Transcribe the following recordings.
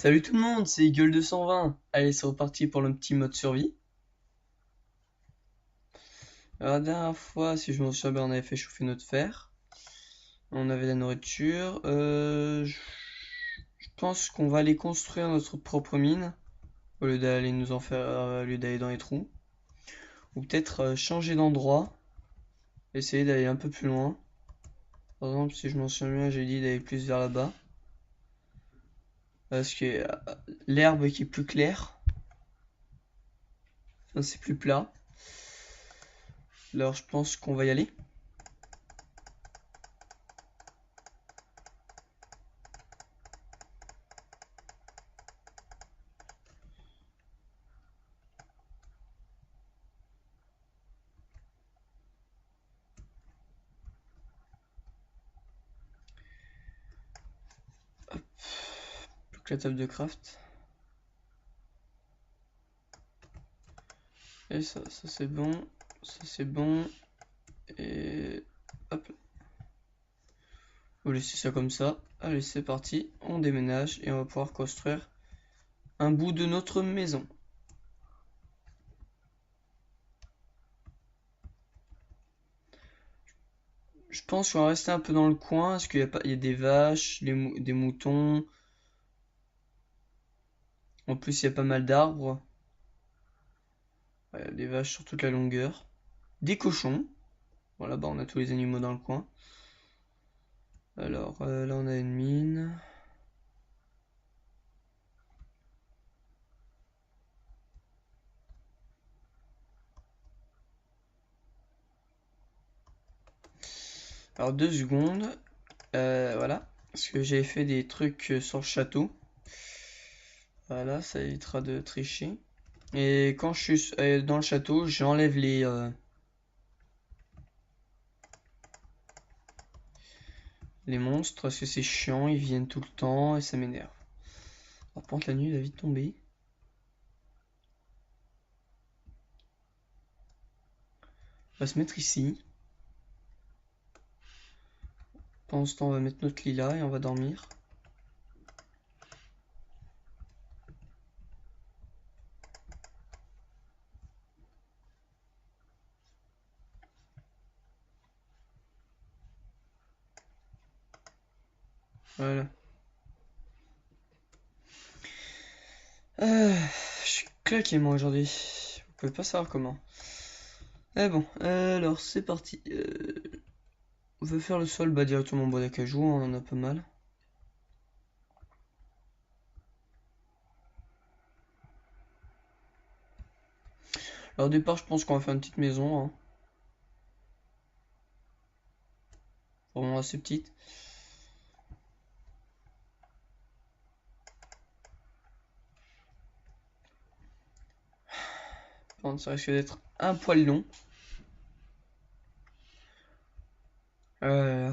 Salut tout le monde, c'est Eagle 220. Allez, c'est reparti pour le petit mode survie. Alors, la dernière fois, si je me souviens bien, on avait fait chauffer notre fer. On avait la nourriture. Je pense qu'on va aller construire notre propre mine au lieu d'aller nous en faire, au lieu d'aller dans les trous. Ou peut-être changer d'endroit, essayer d'aller un peu plus loin. Par exemple, si je m'en souviens bien, j'ai dit d'aller plus vers là-bas. Parce que l'herbe qui est plus claire, enfin, c'est plus plat. Alors je pense qu'on va y aller. Donc la table de craft. Et ça c'est bon, ça c'est bon, et hop, on va laisser ça comme ça. Allez, c'est parti, on déménage et on va pouvoir construire un bout de notre maison. Je pense qu'on va rester un peu dans le coin, parce qu'il y a, pas, il y a des vaches, des moutons, en plus il y a pas mal d'arbres, ouais, des vaches sur toute la longueur, des cochons, bon là-bas on a tous les animaux dans le coin. Alors là on a une mine. Alors 2 secondes. Voilà, parce que j'avais fait des trucs sur le château. Voilà, ça évitera de tricher. Et quand je suis dans le château, j'enlève les monstres parce que c'est chiant, ils viennent tout le temps et ça m'énerve. Par contre, la nuit va vite tomber. On va se mettre ici. Pendant ce temps, on va mettre notre lit là et on va dormir. Voilà. Je suis claqué moi aujourd'hui. Vous pouvez pas savoir comment. Eh bon, alors c'est parti. On veut faire le sol bah, directement en bois d'acajou, on en a pas mal. Alors au départ, je pense qu'on va faire une petite maison, hein. Vraiment assez petite. Bon, ça risque d'être un poil long. Euh,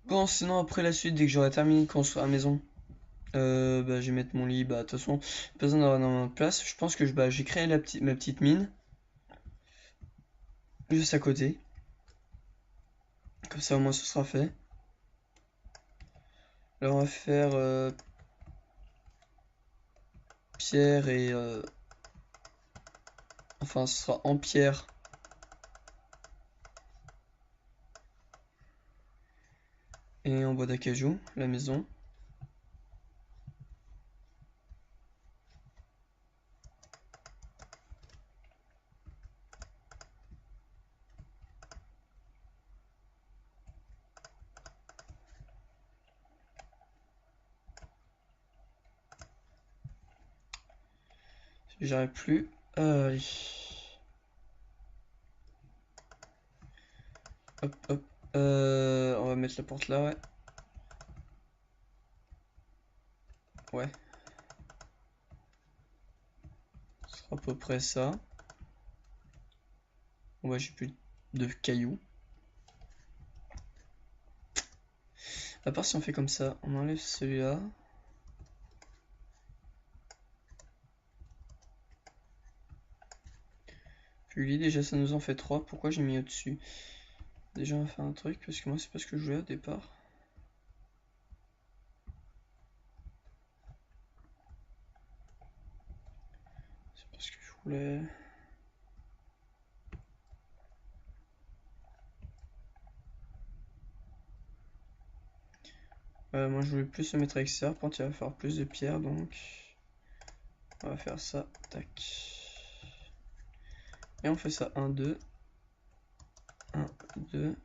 Bon, sinon après la suite, dès que j'aurai terminé de construire la maison, bah, je vais mettre mon lit. Bah, de toute façon, pas besoin d'avoir énormément de place. Je pense que j'ai créé ma petite mine juste à côté. Comme ça, au moins, ce sera fait. Alors, on va faire pierre et enfin, ce sera en pierre et en bois d'acajou, la maison. Si j'arrive plus. Allez. Hop, hop. On va mettre la porte là, ouais. Ouais. Ce sera à peu près ça. Bon, bah, j'ai plus de cailloux. À part si on fait comme ça, on enlève celui-là. Lui déjà ça nous en fait 3. Pourquoi j'ai mis au-dessus? Déjà on va faire un truc parce que moi c'est pas ce que je voulais au départ. C'est pas ce que je voulais. Moi je voulais plus se mettre à l'extérieur, par contre il va faire plus de pierres donc on va faire ça, tac. Et on fait ça 1, 2, 1, 2.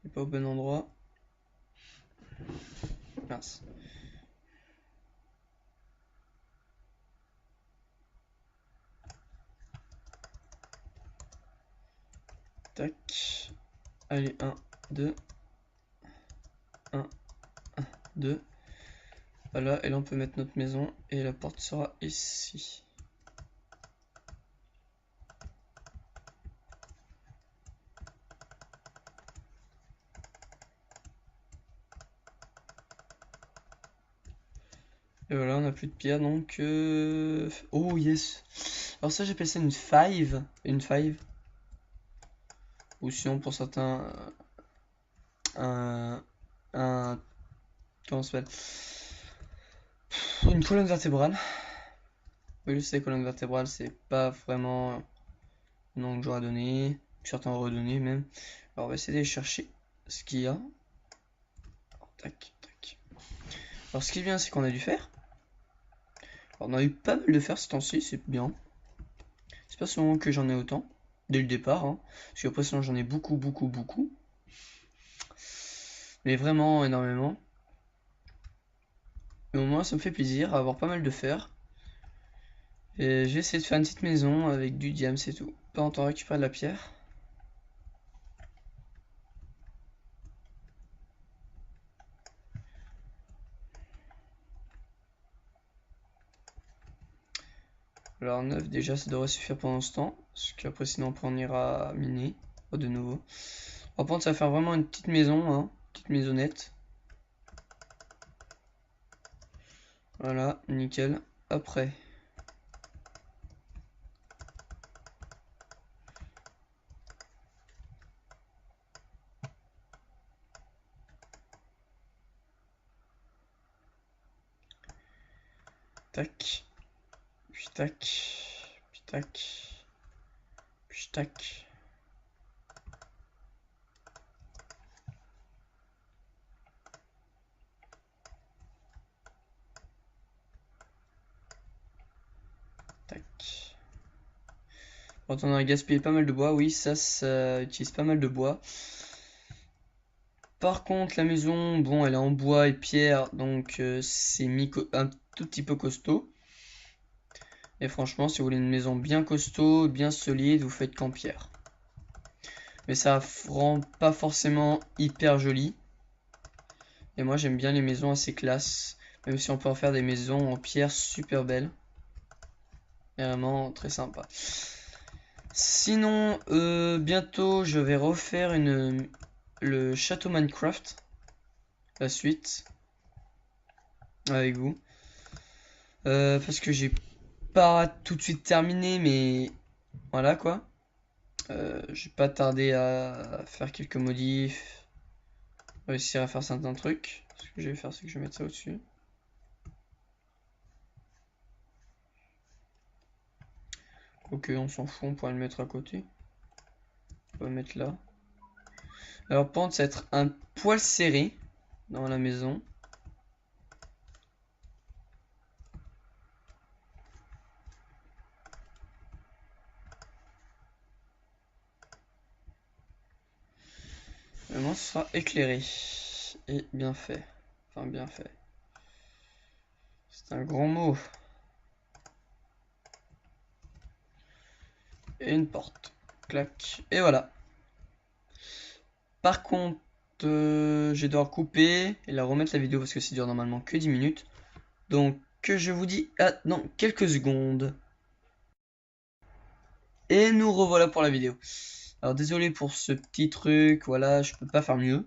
Et pas au bon endroit. Mince. Tac. Allez, 1, 2. 1, 1, 2. Voilà, et là on peut mettre notre maison et la porte sera ici. Et voilà, on n'a plus de pierre donc. Oh yes! Alors, ça, j'appelle ça une five. Une five. Ou sinon, pour certains, un. Comment ça s'appelle? Une colonne vertébrale. Oui, je sais, colonne vertébrale, c'est pas vraiment un nom que j'aurais donné. Certains auraient donné même. Alors, on va essayer de chercher ce qu'il y a. Alors, tac, tac. Alors, ce qui est bien, c'est qu'on a du fer. Alors, on a eu pas mal de fer ce temps-ci, c'est bien. C'est pas souvent que j'en ai autant, dès le départ, hein. Parce qu'après, sinon, j'en ai beaucoup, beaucoup, beaucoup. Mais vraiment énormément. Et au moins, ça me fait plaisir avoir pas mal de fer. Et j'ai essayé de faire une petite maison avec du diamant, c'est tout. Pas en temps récupérer de la pierre. Alors 9 déjà ça devrait suffire pendant ce temps. Parce qu'après sinon on ira miner. Oh, de nouveau. Par contre ça va faire vraiment une petite maison, hein. Petite maisonnette. Voilà, nickel. Après. Tac. Puis tac. Puis tac. Puis tac. Tac. Quand on a gaspillé pas mal de bois, oui, ça utilise pas mal de bois. Par contre, la maison, bon, elle est en bois et pierre, donc c'est un tout petit peu costaud. Et franchement, si vous voulez une maison bien costaud, bien solide, vous faites qu'en pierre. Mais ça rend pas forcément hyper joli. Et moi, j'aime bien les maisons assez classe, même si on peut en faire des maisons en pierre super belles. Vraiment très sympa. Sinon, bientôt, je vais refaire le château Minecraft. La suite. Avec vous. Parce que j'ai pas tout de suite terminé, mais voilà quoi. J'ai pas tardé à faire quelques modifs, réussir à faire certains trucs. Ce que je vais faire, c'est que je vais mettre ça au-dessus. Ok, on s'en fout, on pourrait le mettre à côté. On va le mettre là. Alors, par contre, ça va être un poil serré dans la maison. Vraiment, ce sera éclairé et bien fait. Enfin, bien fait. C'est un grand mot. Et une porte. Clac. Et voilà. Par contre, je vais devoir couper et la remettre la vidéo parce que ça dure normalement que 10 minutes. Donc, je vous dis à dans quelques secondes. Et nous revoilà pour la vidéo. Alors, désolé pour ce petit truc. Voilà, je peux pas faire mieux.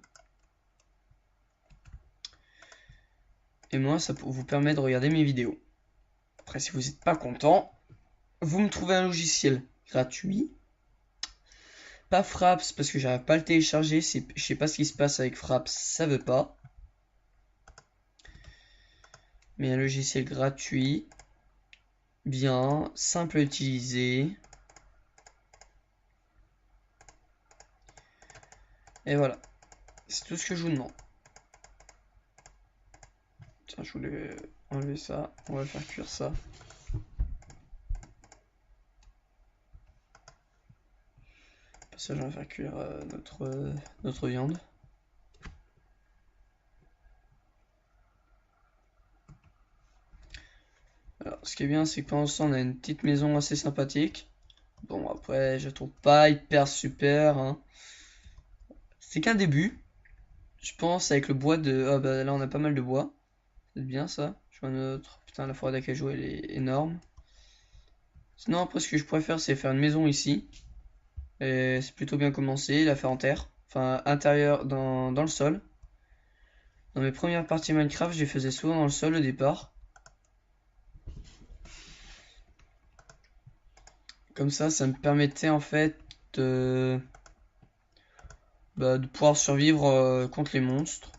Et moi, ça vous permet de regarder mes vidéos. Après, si vous n'êtes pas content, vous me trouvez un logiciel gratuit. Pas Fraps, parce que j'arrive pas à le télécharger. Je sais pas ce qui se passe avec Fraps, ça veut pas. Mais un logiciel gratuit, bien, simple à utiliser. Et voilà, c'est tout ce que je vous demande. Tiens, je voulais enlever ça, on va faire cuire ça. Pour ça, on va faire cuire notre viande. Alors, ce qui est bien, c'est que pour l'instant, on a une petite maison assez sympathique. Bon, après, je la trouve pas hyper super, hein. C'est qu'un début. Je pense avec le bois de... Ah bah là, on a pas mal de bois. C'est bien ça. Je vois notre... Putain, la forêt d'acajou, elle est énorme. Sinon, après, ce que je préfère, c'est faire une maison ici. Et c'est plutôt bien commencé, la faire en terre. Enfin, intérieur, dans le sol. Dans mes premières parties Minecraft, je les faisais souvent dans le sol au départ. Comme ça me permettait en fait de pouvoir survivre contre les monstres.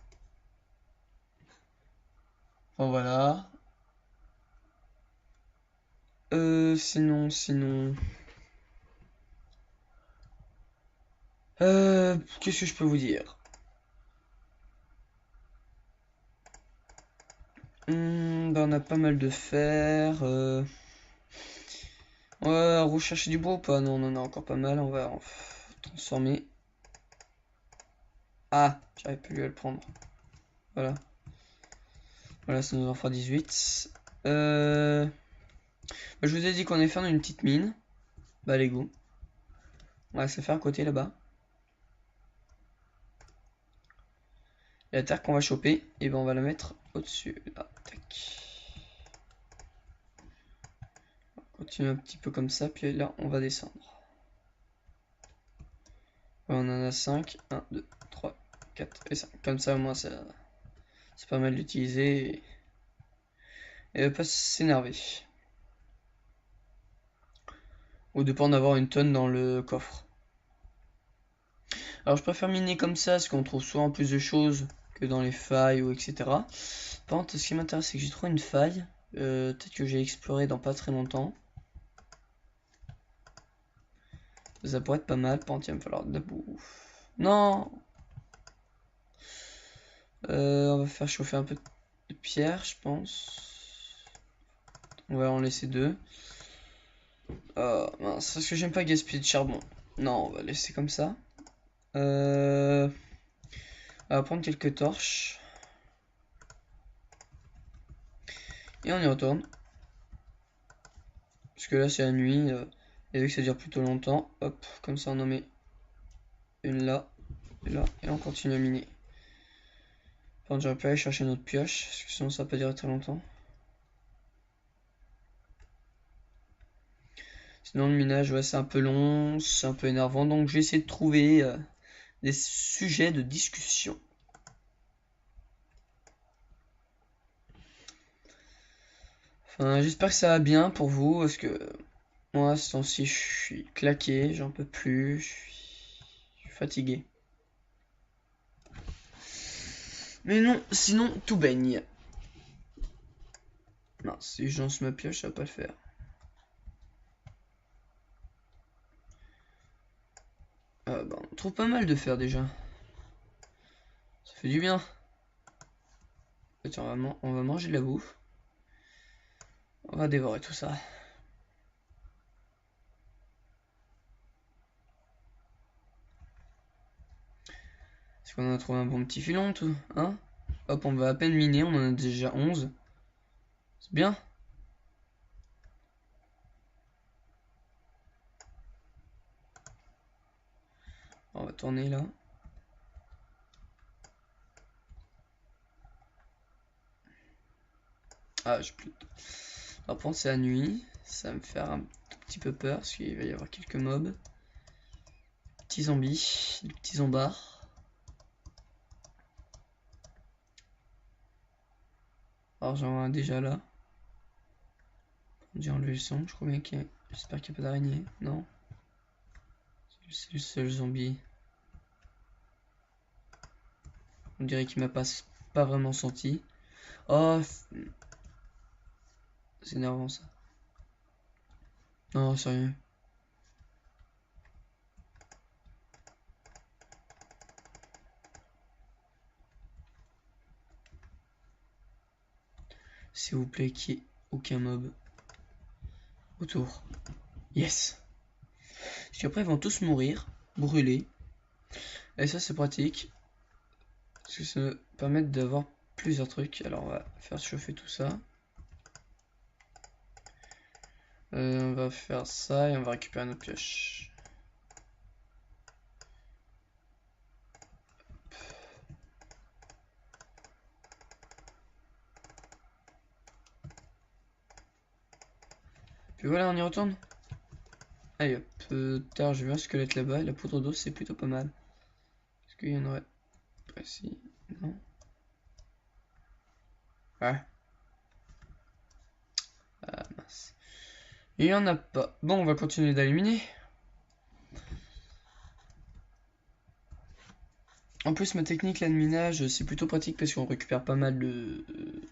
Enfin voilà. Sinon. Qu'est-ce que je peux vous dire? On a pas mal de fer. Ouais, rechercher du bois ou pas? Non, on en a encore pas mal. On va en transformer. Ah, j'arrive plus à le prendre. Voilà. Voilà, ça nous en fera 18. Je vous ai dit qu'on allait faire une petite mine. Bah, les go. On va se faire à côté là-bas. Et la terre qu'on va choper, et ben on va la mettre au-dessus. Là, tac. On va continuer un petit peu comme ça, puis là on va descendre. On en a 5. 1, 2, 3, 4 et 5. Comme ça, au moins, c'est pas mal d'utiliser. Et pas s'énerver. Ou de pas en avoir une tonne dans le coffre. Alors, je préfère miner comme ça, parce qu'on trouve souvent plus de choses que dans les failles ou etc. Par contre, ce qui m'intéresse, c'est que j'ai trouvé une faille. Peut-être que j'ai exploré dans pas très longtemps. Ça pourrait être pas mal. Par contre, il va me falloir de la bouffe. Non! On va faire chauffer un peu de pierre, je pense. On va en laisser 2. Mince, parce que j'aime pas gaspiller de charbon. Non, on va laisser comme ça. On va prendre quelques torches. Et on y retourne. Parce que là, c'est la nuit. Et vu que ça dure plutôt longtemps, hop, comme ça, on en met une là, et là, et on continue à miner. Par contre, j'aurais pu aller chercher notre pioche, parce que sinon, ça va pas durer très longtemps. Sinon, le minage, ouais, c'est un peu long, c'est un peu énervant, donc je vais essayer de trouver des sujets de discussion. Enfin, j'espère que ça va bien pour vous, parce que moi, ce temps-ci, je suis claqué, j'en peux plus, je suis fatigué. Mais non, sinon, tout baigne. Non, si je lance ma pioche, ça va pas le faire. On trouve pas mal de fer déjà. Ça fait du bien. Tiens, on va manger de la bouffe. On va dévorer tout ça. Est-ce qu'on en a trouvé un bon petit filon, tout, hein? Hop, on va à peine miner, on en a déjà 11. C'est bien. On va tourner là. Ah, j'ai plus de... Alors, par contre, c'est la nuit. Ça va me faire un tout petit peu peur, parce qu'il va y avoir quelques mobs. Petits zombies, des petits zombards. 。Alors j'en ai déjà là. J'ai enlevé le son, je crois bien qu'il y a... J'espère qu'il n'y a pas d'araignée. Non. C'est le seul zombie. On dirait qu'il m'a pas vraiment senti. Oh, c'est énervant ça. Non, sérieux. S'il vous plaît, qu'il n'y ait aucun mob autour. Yes. Parce qu'après, ils vont tous mourir, brûler. Et ça, c'est pratique. Parce que ça me permet d'avoir plusieurs trucs. Alors, on va faire chauffer tout ça. On va faire ça et on va récupérer notre pioche. Puis voilà, on y retourne. Allez hop, tard, j'ai vu un squelette là-bas et la poudre d'eau c'est plutôt pas mal. Est-ce qu'il y en aurait pas ici? Non. Ouais. Ah mince. Il y en a pas. Bon, on va continuer d'éliminer. En plus, ma technique là de minage, c'est plutôt pratique parce qu'on récupère pas mal de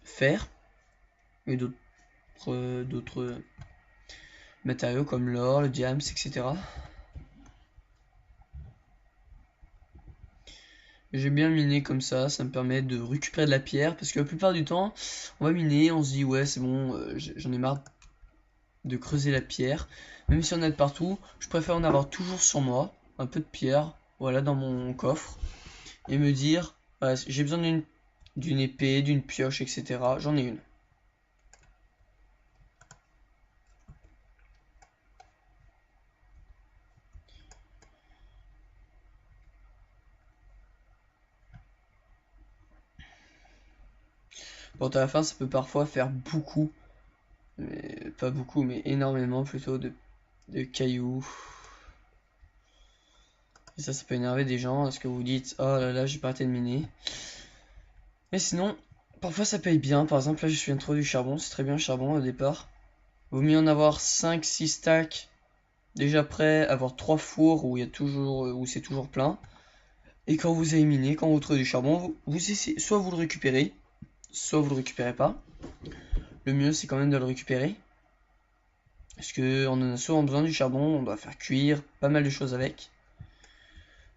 fer et d'autres matériaux comme l'or, le diams, etc. J'ai bien miné comme ça me permet de récupérer de la pierre parce que la plupart du temps, on va miner, on se dit ouais c'est bon, j'en ai marre de creuser la pierre. Même si on a de partout, je préfère en avoir toujours sur moi, un peu de pierre, voilà dans mon coffre, et me dire voilà, j'ai besoin d'une épée, d'une pioche, etc. J'en ai une. Bon, à la fin, ça peut parfois faire beaucoup, mais pas beaucoup, mais énormément plutôt de cailloux. Et ça peut énerver des gens, parce que vous dites, oh là là, j'ai pas arrêté de miner. Mais sinon, parfois ça paye bien. Par exemple, là, je viens de trouver du charbon, c'est très bien le charbon au départ. Vaut mieux en avoir 5-6 stacks déjà prêts, avoir 3 fours où il y a toujours, où c'est toujours plein. Et quand vous avez miné, quand vous trouvez du charbon, vous essayez, soit vous le récupérez, soit vous le récupérez pas. Le mieux c'est quand même de le récupérer. Parce que on en a souvent besoin du charbon, on doit faire cuire pas mal de choses avec.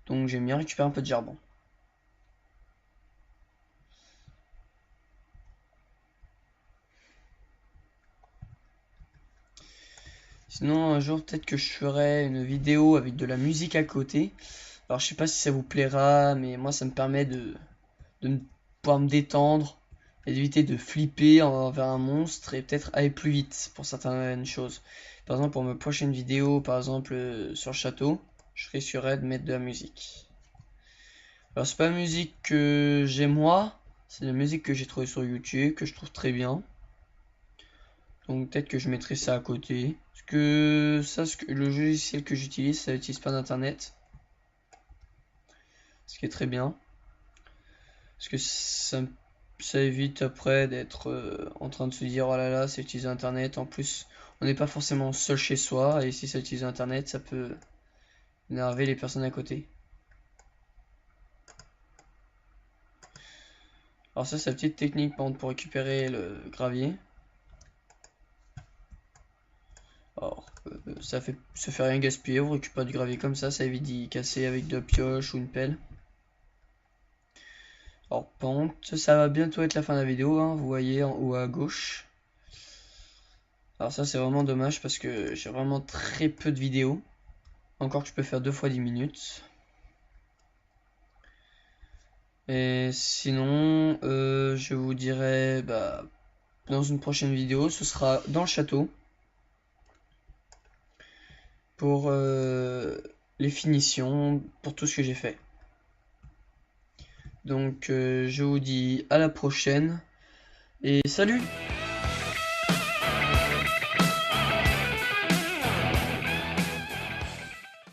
Donc j'aime bien récupérer un peu de charbon. Sinon un jour peut-être que je ferai une vidéo avec de la musique à côté. Alors je sais pas si ça vous plaira, mais moi ça me permet de pouvoir me détendre et d'éviter de flipper envers un monstre et peut-être aller plus vite pour certaines choses. Par exemple pour ma prochaine vidéo, par exemple sur le château, je serai sur de mettre de la musique. Alors c'est pas la musique que j'ai moi, c'est la musique que j'ai trouvée sur YouTube, que je trouve très bien. Donc peut-être que je mettrai ça à côté. Parce que ça, le logiciel que j'utilise, ça n'utilise pas d'internet. Ce qui est très bien. Parce que ça évite après d'être en train de se dire oh là là, c'est utiliser internet. En plus, on n'est pas forcément seul chez soi. Et si ça utilise internet, ça peut énerver les personnes à côté. Alors ça, c'est la petite technique par exemple, pour récupérer le gravier. Alors, ça fait rien gaspiller, vous récupérez du gravier comme ça évite d'y casser avec de la pioche ou une pelle. Alors, pente, ça va bientôt être la fin de la vidéo, hein, vous voyez en haut à gauche. Alors ça, c'est vraiment dommage parce que j'ai vraiment très peu de vidéos. Encore que je peux faire 2 fois 10 minutes. Et sinon, je vous dirai bah, dans une prochaine vidéo, ce sera dans le château. Pour les finitions, pour tout ce que j'ai fait. Donc je vous dis à la prochaine et salut!